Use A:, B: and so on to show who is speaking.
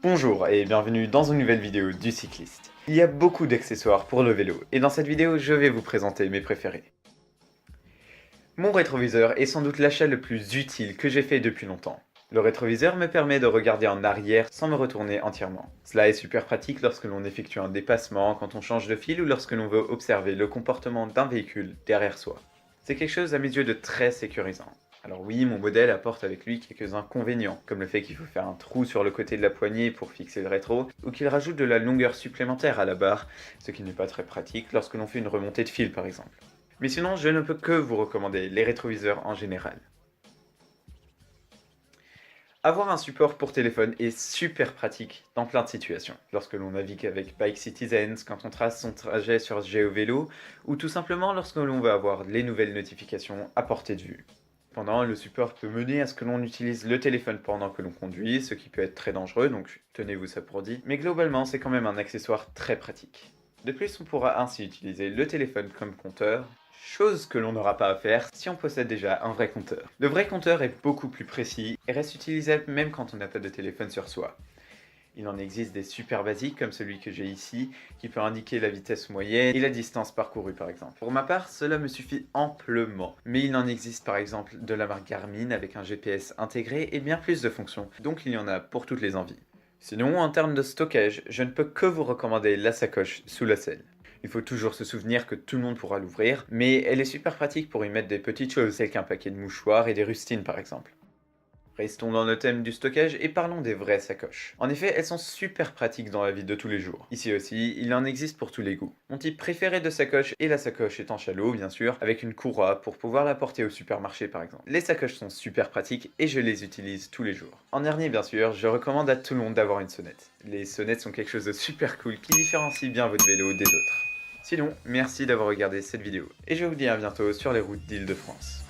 A: Bonjour et bienvenue dans une nouvelle vidéo du cycliste. Il y a beaucoup d'accessoires pour le vélo et dans cette vidéo je vais vous présenter mes préférés. Mon rétroviseur est sans doute l'achat le plus utile que j'ai fait depuis longtemps. Le rétroviseur me permet de regarder en arrière sans me retourner entièrement. Cela est super pratique lorsque l'on effectue un dépassement, quand on change de fil ou lorsque l'on veut observer le comportement d'un véhicule derrière soi. C'est quelque chose à mes yeux de très sécurisant. Alors oui, mon modèle apporte avec lui quelques inconvénients, comme le fait qu'il faut faire un trou sur le côté de la poignée pour fixer le rétro, ou qu'il rajoute de la longueur supplémentaire à la barre, ce qui n'est pas très pratique lorsque l'on fait une remontée de fil par exemple. Mais sinon, je ne peux que vous recommander les rétroviseurs en général. Avoir un support pour téléphone est super pratique dans plein de situations. Lorsque l'on navigue avec Bike Citizens, quand on trace son trajet sur GeoVélo, ou tout simplement lorsque l'on veut avoir les nouvelles notifications à portée de vue. Cependant, le support peut mener à ce que l'on utilise le téléphone pendant que l'on conduit, ce qui peut être très dangereux, donc tenez-vous ça pour dit. Mais globalement, c'est quand même un accessoire très pratique. De plus, on pourra ainsi utiliser le téléphone comme compteur, chose que l'on n'aura pas à faire si on possède déjà un vrai compteur. Le vrai compteur est beaucoup plus précis et reste utilisable même quand on n'a pas de téléphone sur soi. Il en existe des super basiques comme celui que j'ai ici, qui peut indiquer la vitesse moyenne et la distance parcourue par exemple. Pour ma part, cela me suffit amplement, mais il en existe par exemple de la marque Garmin avec un GPS intégré et bien plus de fonctions, donc il y en a pour toutes les envies. Sinon, en termes de stockage, je ne peux que vous recommander la sacoche sous la selle. Il faut toujours se souvenir que tout le monde pourra l'ouvrir, mais elle est super pratique pour y mettre des petites choses, telles qu'un paquet de mouchoirs et des rustines par exemple. Restons dans le thème du stockage et parlons des vraies sacoches. En effet, elles sont super pratiques dans la vie de tous les jours. Ici aussi, il en existe pour tous les goûts. Mon type préféré de sacoche est la sacoche étanche à l'eau, bien sûr, avec une courroie pour pouvoir la porter au supermarché par exemple. Les sacoches sont super pratiques et je les utilise tous les jours. En dernier, bien sûr, je recommande à tout le monde d'avoir une sonnette. Les sonnettes sont quelque chose de super cool qui différencie bien votre vélo des autres. Sinon, merci d'avoir regardé cette vidéo et je vous dis à bientôt sur les routes d'Île-de-France.